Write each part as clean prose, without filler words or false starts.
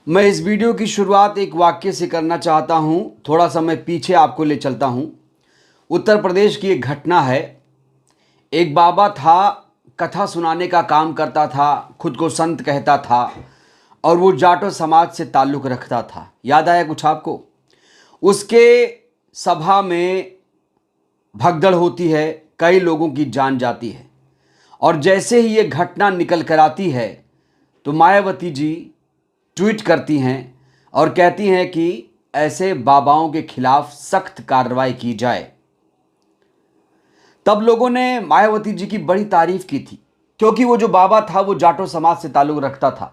मैं इस वीडियो की शुरुआत एक वाक्य से करना चाहता हूं। थोड़ा सा मैं पीछे आपको ले चलता हूं। उत्तर प्रदेश की एक घटना है। एक बाबा था, कथा सुनाने का काम करता था, खुद को संत कहता था और वो जाटो समाज से ताल्लुक़ रखता था। याद आया कुछ आपको? उसके सभा में भगदड़ होती है, कई लोगों की जान जाती है और जैसे ही ये घटना निकल कर आती है तो मायावती जी ट्वीट करती हैं और कहती हैं कि ऐसे बाबाओं के खिलाफ सख्त कार्रवाई की जाए। तब लोगों ने मायावती जी की बड़ी तारीफ की थी, क्योंकि वो जो बाबा था वो जाटो समाज से ताल्लुक़ रखता था।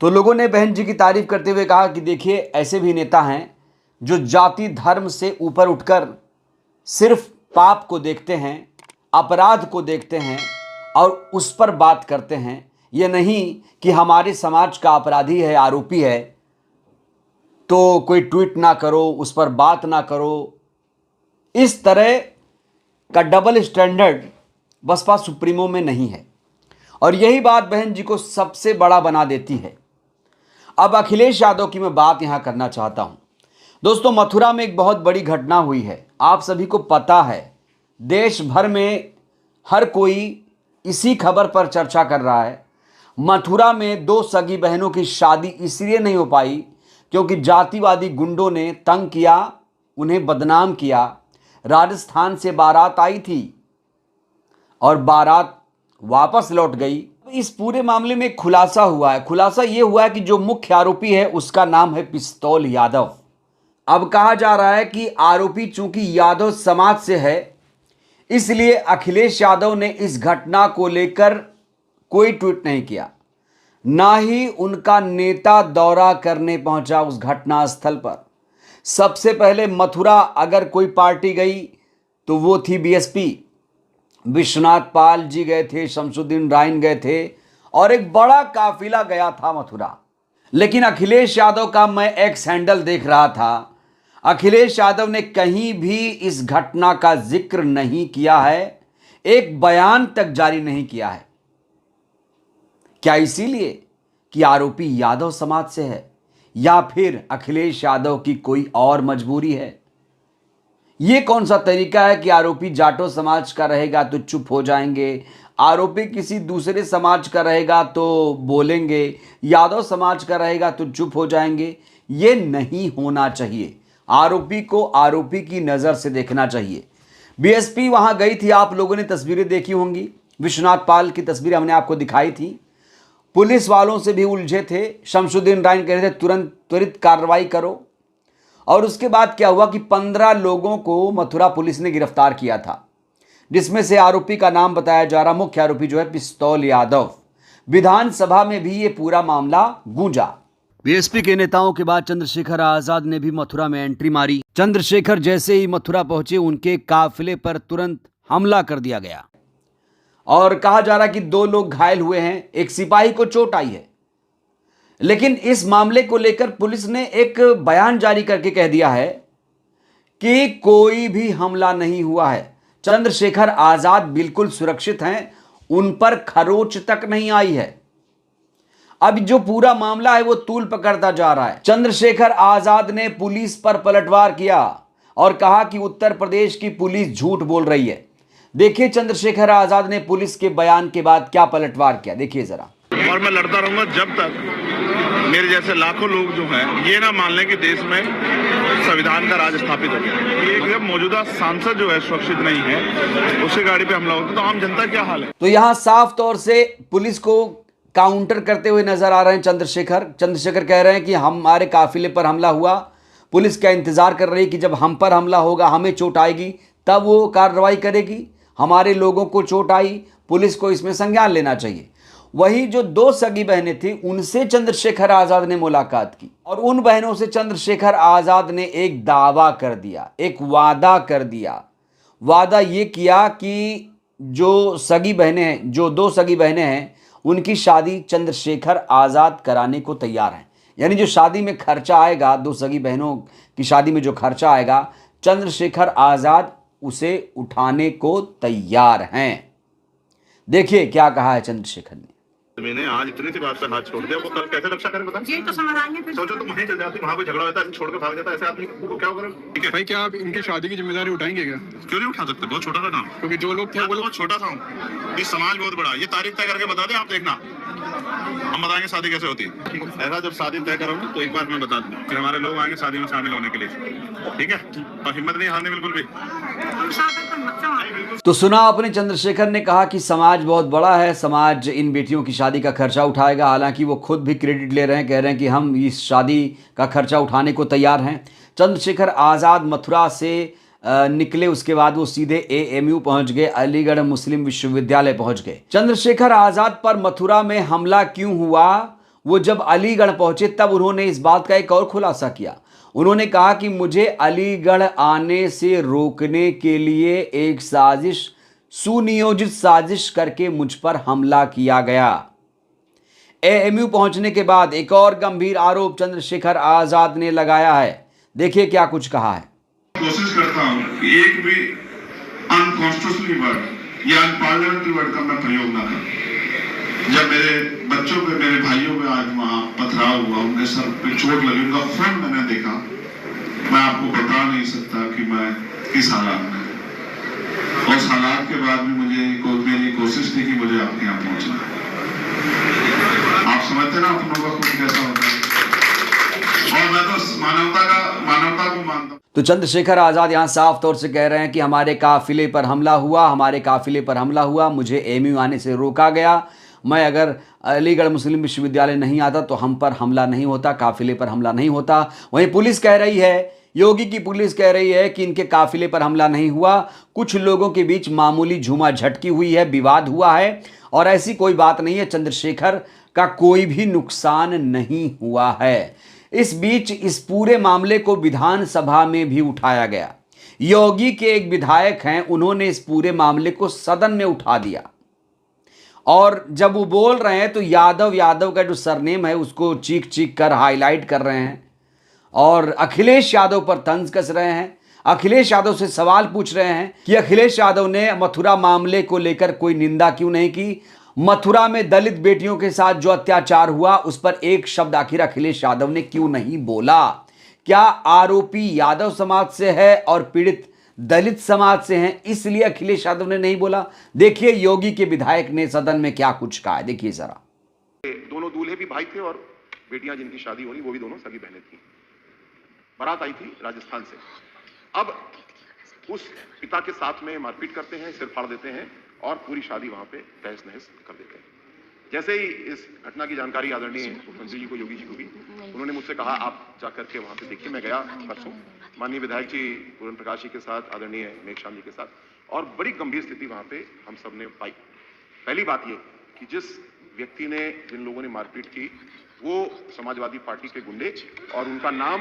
तो लोगों ने बहन जी की तारीफ करते हुए कहा कि देखिए, ऐसे भी नेता हैं जो जाति धर्म से ऊपर उठकर सिर्फ पाप को देखते हैं, अपराध को देखते हैं और उस पर बात करते हैं। ये नहीं कि हमारे समाज का अपराधी है, आरोपी है, तो कोई ट्वीट ना करो, उस पर बात ना करो। इस तरह का डबल स्टैंडर्ड बसपा सुप्रीमो में नहीं है और यही बात बहन जी को सबसे बड़ा बना देती है। अब अखिलेश यादव की मैं बात यहां करना चाहता हूं। दोस्तों, मथुरा में एक बहुत बड़ी घटना हुई है, आप सभी को पता है। देश भर में हर कोई इसी खबर पर चर्चा कर रहा है। मथुरा में दो सगी बहनों की शादी इसलिए नहीं हो पाई क्योंकि जातिवादी गुंडों ने तंग किया, उन्हें बदनाम किया। राजस्थान से बारात आई थी और बारात वापस लौट गई। इस पूरे मामले में खुलासा हुआ है। खुलासा यह हुआ है कि जो मुख्य आरोपी है उसका नाम है पिस्तौल यादव। अब कहा जा रहा है कि आरोपी चूंकि यादव समाज से है, इसलिए अखिलेश यादव ने इस घटना को लेकर कोई ट्वीट नहीं किया, ना ही उनका नेता दौरा करने पहुंचा उस घटना स्थल पर। सबसे पहले मथुरा अगर कोई पार्टी गई तो वो थी बीएसपी। विश्वनाथ पाल जी गए थे, शमसुद्दीन राइन गए थे और एक बड़ा काफिला गया था मथुरा। लेकिन अखिलेश यादव का मैं एक्स हैंडल देख रहा था, अखिलेश यादव ने कहीं भी इस घटना का जिक्र नहीं किया है, एक बयान तक जारी नहीं किया है। क्या इसीलिए कि आरोपी यादव समाज से है या फिर अखिलेश यादव की कोई और मजबूरी है? यह कौन सा तरीका है कि आरोपी जाटो समाज का रहेगा तो चुप हो जाएंगे, आरोपी किसी दूसरे समाज का रहेगा तो बोलेंगे, यादव समाज का रहेगा तो चुप हो जाएंगे? यह नहीं होना चाहिए। आरोपी को आरोपी की नजर से देखना चाहिए। बीएसपी वहां गई थी, आप लोगों ने तस्वीरें देखी होंगी। विश्वनाथ पाल की तस्वीरें हमने आपको दिखाई थी। पुलिस वालों से भी उलझे थे। शमसुद्दीन राइन कह रहे थे तुरंत त्वरित कार्रवाई करो। और उसके बाद क्या हुआ कि 15 लोगों को मथुरा पुलिस ने गिरफ्तार किया था, जिसमें से आरोपी का नाम बताया जा रहा, मुख्य आरोपी जो है पिस्तौल यादव। विधानसभा में भी ये पूरा मामला गूंजा। बीएसपी के नेताओं के बाद चंद्रशेखर आजाद ने भी मथुरा में एंट्री मारी। चंद्रशेखर जैसे ही मथुरा पहुंचे, उनके काफिले पर तुरंत हमला कर दिया गया और कहा जा रहा कि 2 लोग घायल हुए हैं, एक सिपाही को चोट आई है। लेकिन इस मामले को लेकर पुलिस ने एक बयान जारी करके कह दिया है कि कोई भी हमला नहीं हुआ है, चंद्रशेखर आजाद बिल्कुल सुरक्षित हैं, उन पर खरोच तक नहीं आई है। अब जो पूरा मामला है वो तूल पकड़ता जा रहा है। चंद्रशेखर आजाद ने पुलिस पर पलटवार किया और कहा कि उत्तर प्रदेश की पुलिस झूठ बोल रही है। देखिए चंद्रशेखर आजाद ने पुलिस के बयान के बाद क्या पलटवार किया, देखिए जरा। और मैं लड़ता रहूंगा जब तक मेरे जैसे लाखों लोग जो हैं ये ना मान लें कि देश में संविधान का राज स्थापित हो गया। जब मौजूदा सांसद जो है सुरक्षित नहीं है, उसके गाड़ी पे हमला होता तो आम जनता क्या हाल है? तो यहां साफ तौर से पुलिस को काउंटर करते हुए नजर आ रहे हैं चंद्रशेखर कह रहे हैं कि हमारे काफिले पर हमला हुआ, पुलिस का इंतजार कर रही है कि जब हम पर हमला होगा, हमें चोट आएगी, तब वो कार्रवाई करेगी। हमारे लोगों को चोट आई, पुलिस को इसमें संज्ञान लेना चाहिए। वही जो 2 सगी बहनें थी, उनसे चंद्रशेखर आजाद ने मुलाकात की और उन बहनों से चंद्रशेखर आजाद ने एक दावा कर दिया, एक वादा कर दिया। वादा ये किया कि जो सगी बहनें हैं, जो 2 सगी बहनें हैं, उनकी शादी चंद्रशेखर आजाद कराने को तैयार हैं। यानी जो शादी में खर्चा आएगा, 2 सगी बहनों की शादी में जो खर्चा आएगा, चंद्रशेखर आजाद उसे उठाने को तैयार हैं। देखिए क्या कहा है चंद्रशेखर ने। मैंने आज इतनी सी बात पे हाथ छोड़ दिया, वो कल कैसे रक्षा करें बता? यही तो समझ आएंगे फिर। सोचो तुम वहीं चल जाती, वहां पे झगड़ा होता है, छोड़ के भाग जाता, ऐसे आदमी को क्या करें? ठीक है भाई, क्या आप इनकी शादी की जिम्मेदारी उठाएंगे क्या? क्यों नहीं उठा सकते? बहुत छोटा सा काम, क्योंकि जो लोग थे मैं वो तो बहुत छोटा सा हूँ, ये समाज बहुत बड़ा है। ये तारीख तय करके बता दें, आप देखना, हम बताएंगे शादी कैसे होती है। ऐसा जब शादी तय करोगे तो एक बार मैं बता दूं, फिर हमारे लोग आएंगे शादी में शामिल होने के लिए, ठीक है? और हिम्मत नहीं हारने बिल्कुल भी। तुम साथ तो मत जाओ। तो सुना आपने, चंद्रशेखर ने कहा कि समाज बहुत बड़ा है, समाज इन बेटियों की शादी का खर्चा उठाएगा। हालांकि वो खुद भी क्रेडिट ले रहे हैं, कह रहे हैं कि हम इस शादी का खर्चा उठाने को तैयार हैं। चंद्रशेखर आज़ाद मथुरा से निकले, उसके बाद वो सीधे AMU पहुंच गए, अलीगढ़ मुस्लिम विश्वविद्यालय पहुंच गए। चंद्रशेखर आज़ाद पर मथुरा में हमला क्यों हुआ, वो जब अलीगढ़ पहुंचे तब उन्होंने इस बात का एक और खुलासा किया। उन्होंने कहा कि मुझे अलीगढ़ आने से रोकने के लिए एक साजिश, सुनियोजित साजिश करके मुझ पर हमला किया गया। AMU पहुंचने के बाद एक और गंभीर आरोप चंद्रशेखर आज़ाद ने लगाया है। देखिए क्या कुछ कहा है। कोशिश करता हूँ कि एक भी अनकॉन्स्टिट्यूशनल वर्ड या अनपार्लियामेंट्री वर्ड का मैं प्रयोग ना करूं। जब मेरे बच्चों पे, मेरे भाइयों पे आज वहां पथराव हुआ, उनके सर पे चोट लगी, उनका खून मैंने देखा, मैं आपको बता नहीं सकता कि मैं किस हालात में। और उस हालात के बाद भी मेरी कोशिश थी कि मुझे आपके यहाँ पहुंचना है। आप समझते ना अपनों का खून कैसा होता है, और मैं तो मानवता को मानता हूँ। तो चंद्रशेखर आज़ाद यहाँ साफ तौर से कह रहे हैं कि हमारे काफिले पर हमला हुआ, मुझे AMU आने से रोका गया। मैं अगर अलीगढ़ मुस्लिम विश्वविद्यालय नहीं आता तो हम पर हमला नहीं होता, काफिले पर हमला नहीं होता। वहीं पुलिस कह रही है, योगी की पुलिस कह रही है कि इनके काफिले पर हमला नहीं हुआ, कुछ लोगों के बीच मामूली झूमा झटकी हुई है, विवाद हुआ है, और ऐसी कोई बात नहीं है। चंद्रशेखर का कोई भी नुकसान नहीं हुआ है। इस बीच इस पूरे मामले को विधानसभा में भी उठाया गया। योगी के एक विधायक हैं, उन्होंने इस पूरे मामले को सदन में उठा दिया, और जब वो बोल रहे हैं तो यादव का जो सरनेम है उसको चीख चीख कर हाईलाइट कर रहे हैं, और अखिलेश यादव पर तंज कस रहे हैं। अखिलेश यादव से सवाल पूछ रहे हैं कि अखिलेश यादव ने मथुरा मामले को लेकर कोई निंदा क्यों नहीं की। मथुरा में दलित बेटियों के साथ जो अत्याचार हुआ उस पर एक शब्द आखिर अखिलेश यादव ने क्यों नहीं बोला। क्या आरोपी यादव समाज से है और पीड़ित दलित समाज से हैं, इसलिए अखिलेश यादव ने नहीं बोला? देखिए योगी के विधायक ने सदन में क्या कुछ कहा है, देखिए जरा। दोनों दूल्हे भी भाई थे और बेटियां जिनकी शादी हो रही वो भी दोनों सगी बहनें थी। बारात आई थी राजस्थान से। अब उस पिता के साथ में मारपीट करते हैं, सिर फाड़ देते हैं और पूरी शादी वहां पे तहस नहस कर देते हैं। जैसे ही इस घटना की जानकारी आदरणीय मुख्यमंत्री जी को, योगी जी को भी, उन्होंने मुझसे कहा आप जाकर के वहां पे देखिए। मैं गया परसों माननीय विधायक जी पूरन प्रकाश जी के साथ, आदरणीय मेघश्याम जी के साथ, और बड़ी गंभीर स्थिति वहां पे हम सब ने पाई। पहली बात ये कि जिस व्यक्ति ने, जिन लोगों ने मारपीट की, वो समाजवादी पार्टी के गुंडे, और उनका नाम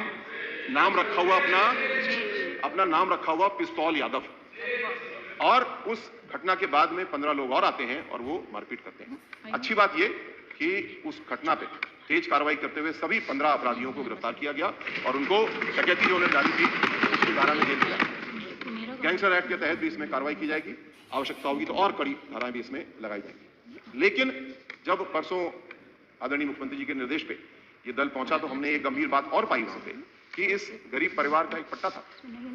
रखा हुआ अपना नाम रखा हुआ पिस्तौल यादव। और उस घटना के बाद में 15 लोग और आते हैं और वो मारपीट करते हैं। अच्छी बात ये कि उस घटना पे तेज कार्रवाई करते हुए सभी 15 अपराधियों को गिरफ्तार किया गया और उनको डकैती जो उन्होंने डाली थी उसकी धारा में जेल दिया। गैंगस्टर एक्ट के तहत भी इसमें कार्रवाई की जाएगी, आवश्यकता होगी तो और कड़ी धाराएं भी इसमें लगाई जाएगी। लेकिन जब परसों आदरणीय मुख्यमंत्री जी के निर्देश पे ये दल पहुंचा तो हमने एक गंभीर बात और पाई वहां पे कि इस गरीब परिवार का एक पट्टा था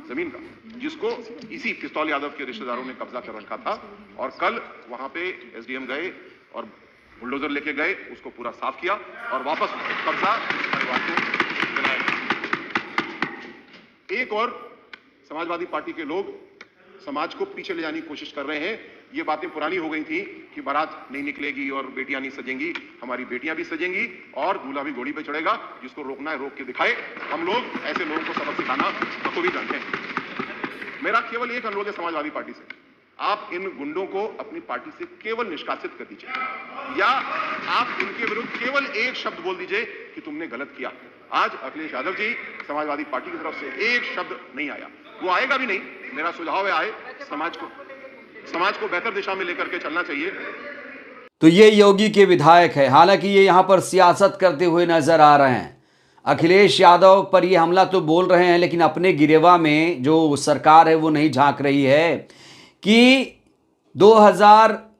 जमीन का, जिसको इसी पिस्तौल यादव के रिश्तेदारों ने कब्जा कर रखा था। और कल वहां पे SDM गए और बुलडोजर लेके गए, उसको पूरा साफ किया और वापस कब्जा इस परिवार को दिलाया। एक और समाजवादी पार्टी के लोग समाज को पीछे ले जाने की कोशिश कर रहे हैं। ये बातें पुरानी हो गई थी कि बारात नहीं निकलेगी और बेटियां नहीं सजेंगी। हमारी बेटियां भी सजेंगी और दूल्हा भी घोड़ी पे चढ़ेगा। जिसको रोकना है रोक के दिखाए। हम लोग ऐसे लोगों को सबक सिखाना तो भी जानते हैं। मेरा केवल एक अनुरोध है समाजवादी पार्टी से, आप इन गुंडों को अपनी पार्टी से केवल निष्कासित कर दीजिए, या आप इनके विरुद्ध केवल एक शब्द बोल दीजिए कि तुमने गलत किया। आज अखिलेश यादव जी समाजवादी पार्टी की तरफ से एक शब्द नहीं आया, वो आएगा भी नहीं। मेरा सुझाव है आए, समाज को बेहतर दिशा में लेकर के चलना चाहिए। तो ये योगी के विधायक है, हालांकि ये यहाँ पर सियासत करते हुए नजर आ रहे हैं। अखिलेश यादव पर ये हमला तो बोल रहे हैं, लेकिन अपने गिरेवा में जो सरकार है वो नहीं झांक रही है कि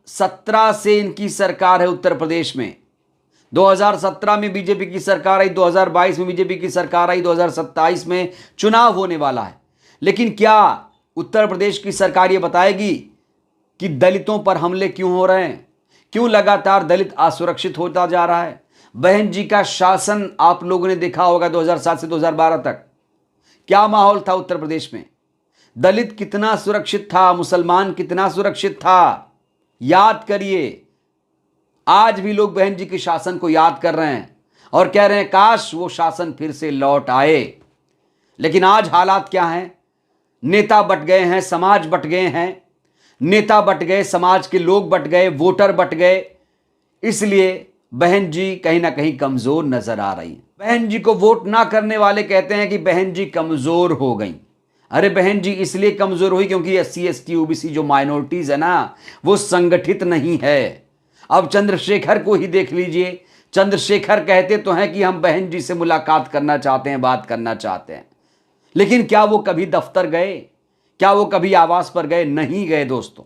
2017 से इनकी सरकार है उत्तर प्रदेश में। 2017 में बीजेपी की सरकार आई, 2022 में बीजेपी की सरकार आई, 2027 में चुनाव होने वाला है। लेकिन क्या उत्तर प्रदेश की सरकार ये बताएगी कि दलितों पर हमले क्यों हो रहे हैं, क्यों लगातार दलित असुरक्षित होता जा रहा है? बहन जी का शासन आप लोगों ने देखा होगा 2007 से 2012 तक क्या माहौल था उत्तर प्रदेश में। दलित कितना सुरक्षित था, मुसलमान कितना सुरक्षित था, याद करिए। आज भी लोग बहन जी के शासन को याद कर रहे हैं और कह रहे हैं काश वो शासन फिर से लौट आए। लेकिन आज हालात क्या हैं? नेता बट गए हैं, समाज बट गए हैं, नेता बट गए, समाज के लोग बट गए, वोटर बट गए। इसलिए बहन जी कहीं ना कहीं कमजोर नजर आ रही हैं। बहन जी को वोट ना करने वाले कहते हैं कि बहन जी कमजोर हो गई। अरे बहन जी इसलिए कमजोर हुई क्योंकि SC ST OBC जो माइनॉरिटीज है ना, वो संगठित नहीं है। अब चंद्रशेखर को ही देख लीजिए। चंद्रशेखर कहते तो हैं कि हम बहन जी से मुलाकात करना चाहते हैं, बात करना चाहते हैं, लेकिन क्या वो कभी दफ्तर गए? क्या वो कभी आवास पर गए? नहीं गए दोस्तों।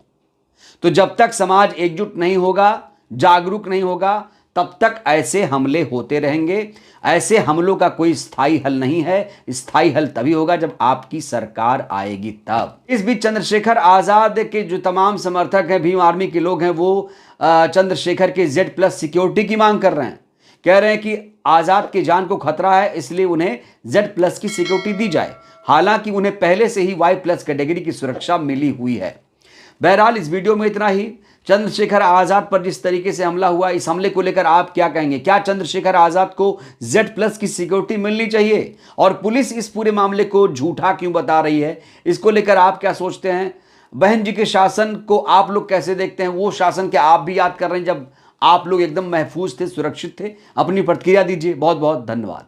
तो जब तक समाज एकजुट नहीं होगा, जागरूक नहीं होगा, तब तक ऐसे हमले होते रहेंगे। ऐसे हमलों का कोई स्थायी हल नहीं है। स्थायी हल तभी होगा जब आपकी सरकार आएगी तब। इस बीच चंद्रशेखर आजाद के जो तमाम समर्थक हैं, भीम आर्मी के लोग हैं, वो चंद्रशेखर के Z+ सिक्योरिटी की मांग कर रहे हैं। कह रहे हैं कि आजाद की जान को खतरा है, इसलिए उन्हें Z+ की सिक्योरिटी दी जाए। हालांकि उन्हें पहले से ही Y+ कैटेगरी की सुरक्षा मिली हुई है। बहरहाल इस वीडियो में इतना ही। चंद्रशेखर आजाद पर जिस तरीके से हमला हुआ, इस हमले को लेकर आप क्या कहेंगे? क्या चंद्रशेखर आजाद को Z+ की सिक्योरिटी मिलनी चाहिए? और पुलिस इस पूरे मामले को झूठा क्यों बता रही है? इसको लेकर आप क्या सोचते हैं? बहन जी के शासन को आप लोग कैसे देखते हैं? वो शासन क्या आप भी याद कर रहे हैं जब आप लोग एकदम महफूज थे, सुरक्षित थे? अपनी प्रतिक्रिया दीजिए। बहुत बहुत धन्यवाद।